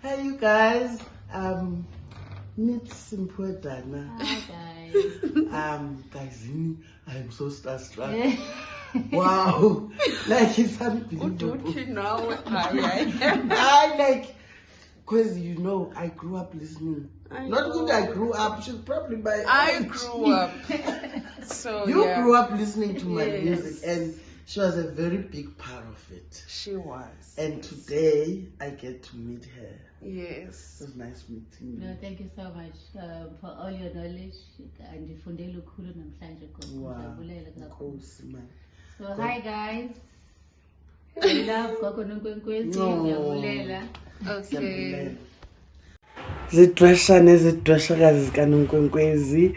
Hey, you guys. Meet Simphiwe Dana. Hi, guys. Guys, I'm so starstruck. Wow. Like, it's unbelievable. I like, because you know, I grew up listening. Not good I grew up, she's probably my I age. grew up. So you yeah. grew up listening to my Yes. music, and she was a very big part of it. She was. And today I get to meet her. Yes. It was nice meeting you. No, thank you so much for all your knowledge. And ndifundele ukhulu namhlanje Wow. ngijabulela kakhulu. Nkosi, man. So hi guys. I love Gogo Nonkwenkwezi. Ngiyabulela. Okay. Zidwashakazi zikaNonkwenkwezi.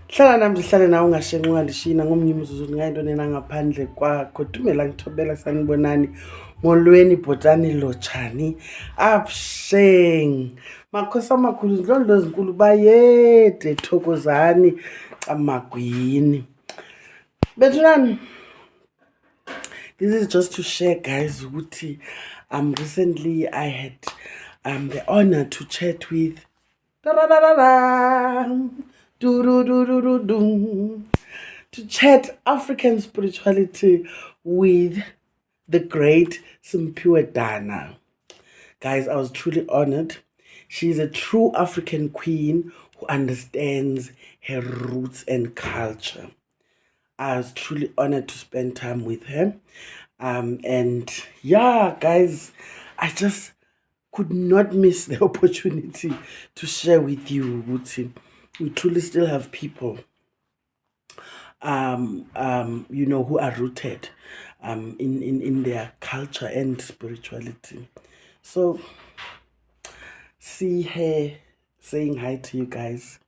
Hlala nami sihlale nawe ungashenqi ungandishina ngomnye umzuzu ngayinto nena ngaphandle kwakho. Dumela ngithobela sanibonani. Molweni bhotani lotshani. Absheng. Makhosi amakhulu izindlondlo ezinkulu bayede thokozani amagwini. Bethunani. This is just to share, guys. Recently I had the honor to chat with to chat African spirituality with the great Simphiwe Dana. Guys, I was truly honored. She's a true African queen who understands her roots and culture. I was truly honored to spend time with her. And yeah, guys, I just could not miss the opportunity to share with you, Wuti. We truly still have people, you know, who are rooted in their culture and spirituality. So, see her saying hi to you guys.